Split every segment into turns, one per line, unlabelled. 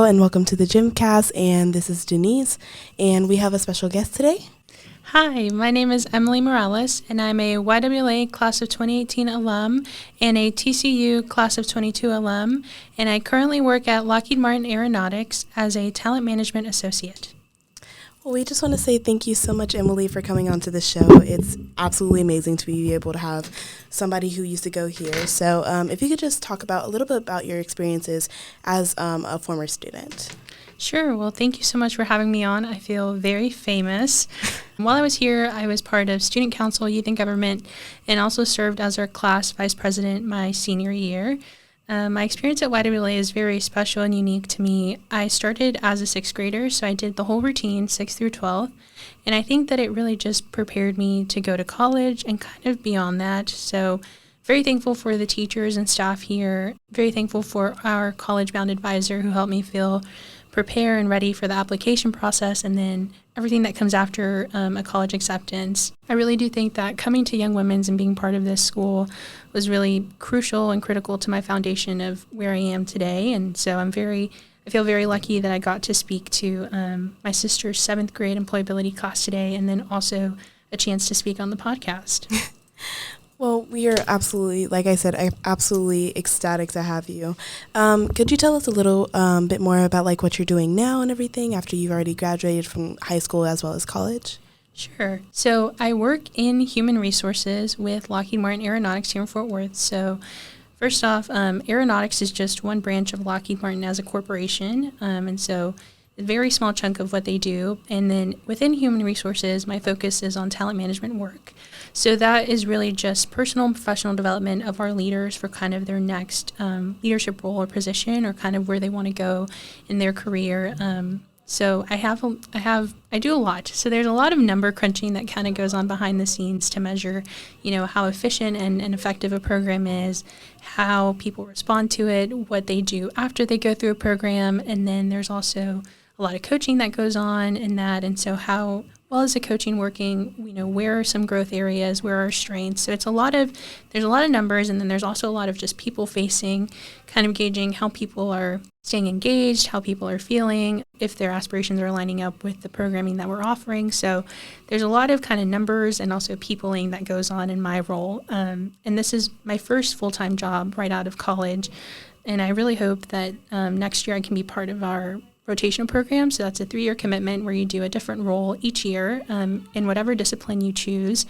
and welcome to the Gemcast, and this is Denise, and we have a special guest today.
Hi, my name is Emily Morales, and I'm a YWLA Class of 2018 alum and a TCU Class of 22 alum, and I currently work at Lockheed Martin Aeronautics as a Talent Management Associate.
Well, we just want to say thank you so much, Emily, for coming on to the show. It's absolutely amazing to be able to have somebody who used to go here. So if you could just talk about a little bit about your experiences as a former student.
Sure. Well, thank you so much for having me on. I feel very famous. While I was here, I was part of Student Council, Youth and Government, and also served as our class vice president my senior year. My experience at YWLA is very special and unique to me. I started as a sixth grader, so I did the whole routine, 6th through 12th, and I think that it really just prepared me to go to college and kind of beyond that. So very thankful for the teachers and staff here, very thankful for our college-bound advisor who helped me feel prepared and ready for the application process and then everything that comes after a college acceptance. I really do think that coming to Young Women's and being part of this school was really crucial and critical to my foundation of where I am today. And so I feel very lucky that I got to speak to my sister's 7th grade employability class today, and then also a chance to speak on the podcast.
Well, we are absolutely, like I said, I'm absolutely ecstatic to have you. Could you tell us a little bit more about like what you're doing now and everything after you've already graduated from high school as well as college?
Sure. So I work in human resources with Lockheed Martin Aeronautics here in Fort Worth. So first off, aeronautics is just one branch of Lockheed Martin as a corporation. And so a very small chunk of what they do. And then within human resources, my focus is on talent management work. So that is really just personal and professional development of our leaders for kind of their next leadership role or position or kind of where they want to go in their career. So I do a lot. So there's a lot of number crunching that kind of goes on behind the scenes to measure, how efficient and effective a program is, how people respond to it, what they do after they go through a program. And then there's also a lot of coaching that goes on in that. And so how well is the coaching working? Where are some growth areas? Where are strengths? So there's a lot of numbers, and then there's also a lot of just people facing, kind of gauging how people are staying engaged, how people are feeling, if their aspirations are lining up with the programming that we're offering. So there's a lot of kind of numbers and also peopling that goes on in my role. And this is my first full-time job right out of college. And I really hope that next year I can be part of our rotational program. So that's a 3-year commitment where you do a different role each year in whatever discipline you choose.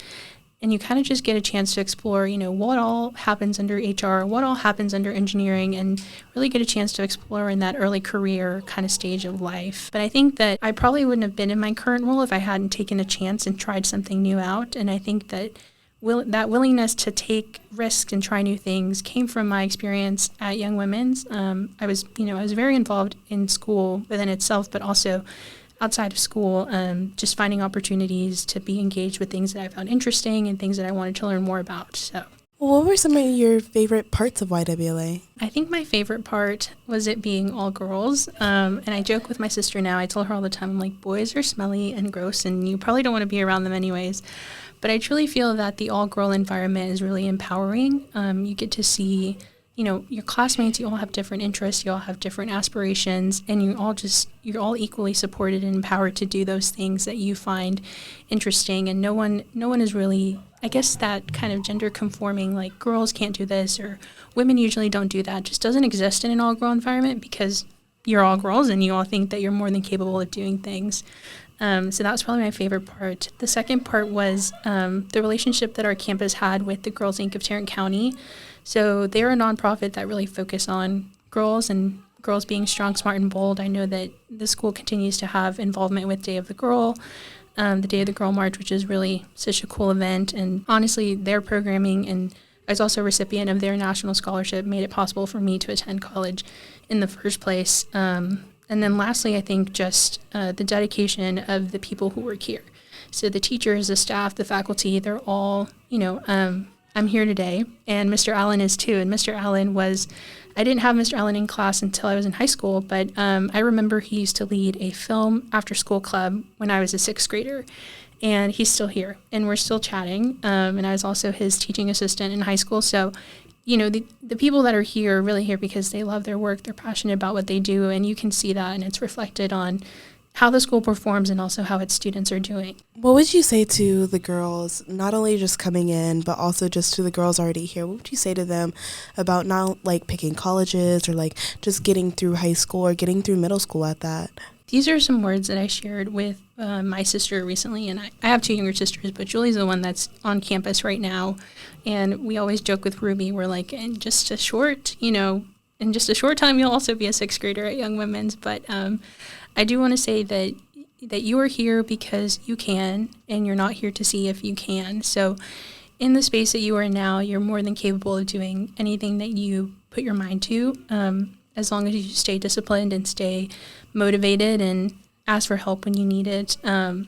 And you kind of just get a chance to explore, what all happens under HR, what all happens under engineering, and really get a chance to explore in that early career kind of stage of life. But I think that I probably wouldn't have been in my current role if I hadn't taken a chance and tried something new out. And I think that that willingness to take risks and try new things came from my experience at Young Women's. I was very involved in school within itself, but also outside of school, just finding opportunities to be engaged with things that I found interesting and things that I wanted to learn more about. So,
what were some of your favorite parts of YWLA?
I think my favorite part was it being all girls. And I joke with my sister now. I tell her all the time, I'm like, boys are smelly and gross, and you probably don't want to be around them anyways. But I truly feel that the all-girl environment is really empowering. You get to see, your classmates, you all have different interests, you all have different aspirations, and you're all equally supported and empowered to do those things that you find interesting. And no one is really, I guess, that kind of gender conforming, like girls can't do this or women usually don't do that, just doesn't exist in an all-girl environment because you're all girls and you all think that you're more than capable of doing things. So that was probably my favorite part. The second part was the relationship that our campus had with the Girls Inc. of Tarrant County. So they're a nonprofit that really focus on girls and girls being strong, smart, and bold. I know that the school continues to have involvement with Day of the Girl, the Day of the Girl March, which is really such a cool event. And honestly, their programming, and I was also a recipient of their national scholarship, made it possible for me to attend college in the first place. And then lastly, I think just the dedication of the people who work here. So the teachers, the staff, the faculty, they're all, I'm here today, and Mr. Allen is too. And Mr. Allen I didn't have Mr. Allen in class until I was in high school, but I remember he used to lead a film after-school club when I was a sixth grader. And he's still here, and we're still chatting. And I was also his teaching assistant in high school. So the people that are here are really here because they love their work, they're passionate about what they do, and you can see that, and it's reflected on how the school performs and also how its students are doing.
What would you say to the girls, not only just coming in, but also just to the girls already here? What would you say to them about not like picking colleges or like just getting through high school or getting through middle school at that?
These are some words that I shared with my sister recently, and I have two younger sisters, but Julie's the one that's on campus right now, and we always joke with Ruby, we're like, in just a short time, you'll also be a sixth grader at Young Women's, but I do want to say that you are here because you can, and you're not here to see if you can. So in the space that you are in now, you're more than capable of doing anything that you put your mind to, as long as you stay disciplined and stay motivated and ask for help when you need it. And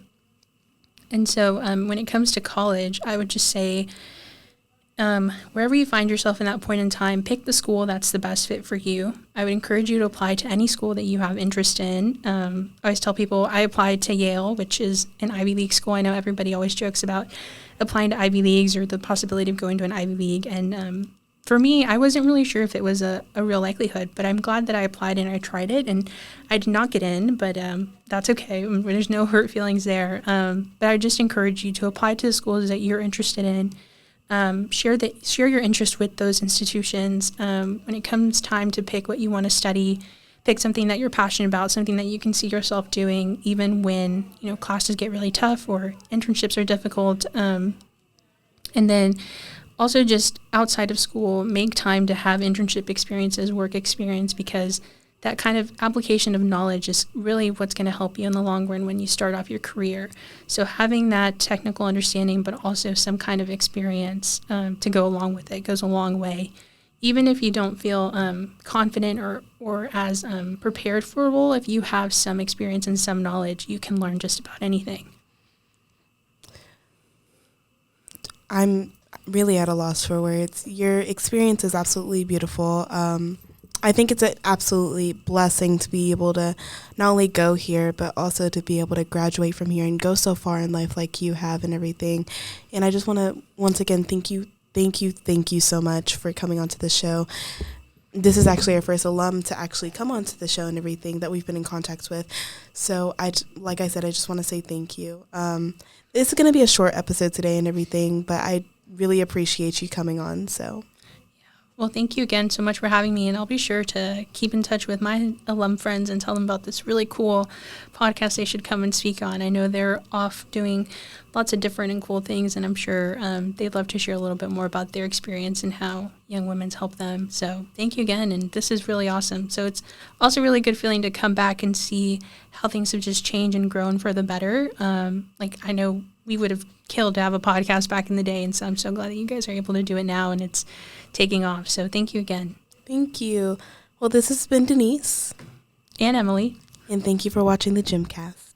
so when it comes to college, I would just say, wherever you find yourself in that point in time, pick the school that's the best fit for you. I would encourage you to apply to any school that you have interest in. I always tell people I applied to Yale, which is an Ivy League school. I know everybody always jokes about applying to Ivy Leagues or the possibility of going to an Ivy League. And for me, I wasn't really sure if it was a real likelihood, but I'm glad that I applied and I tried it. And I did not get in, but that's okay. There's no hurt feelings there. But I just encourage you to apply to the schools that you're interested in. Share your interest with those institutions. When it comes time to pick what you want to study, pick something that you're passionate about, something that you can see yourself doing, even when classes get really tough or internships are difficult. And then also just outside of school, make time to have internship experiences, work experience, because that kind of application of knowledge is really what's going to help you in the long run when you start off your career. So having that technical understanding, but also some kind of experience to go along with it goes a long way. Even if you don't feel confident or as prepared for a role, if you have some experience and some knowledge, you can learn just about anything.
I'm really at a loss for words. Your experience is absolutely beautiful. I think it's an absolutely blessing to be able to not only go here, but also to be able to graduate from here and go so far in life like you have and everything. And I just want to once again thank you so much for coming onto the show. This is actually our first alum to actually come onto the show and everything that we've been in contact with. So like I said, I just want to say thank you. This is going to be a short episode today and everything, but I really appreciate you coming on. So.
Well, thank you again so much for having me, and I'll be sure to keep in touch with my alum friends and tell them about this really cool podcast they should come and speak on. I know they're off doing lots of different and cool things, and I'm sure they'd love to share a little bit more about their experience and how Young Women's help them. So thank you again, and this is really awesome. So it's also a really good feeling to come back and see how things have just changed and grown for the better. I know we would have killed to have a podcast back in the day, and so I'm so glad that you guys are able to do it now, and it's taking off. So thank you again.
Thank you. Well, this has been Denise.
And Emily.
And thank you for watching the Gemcast.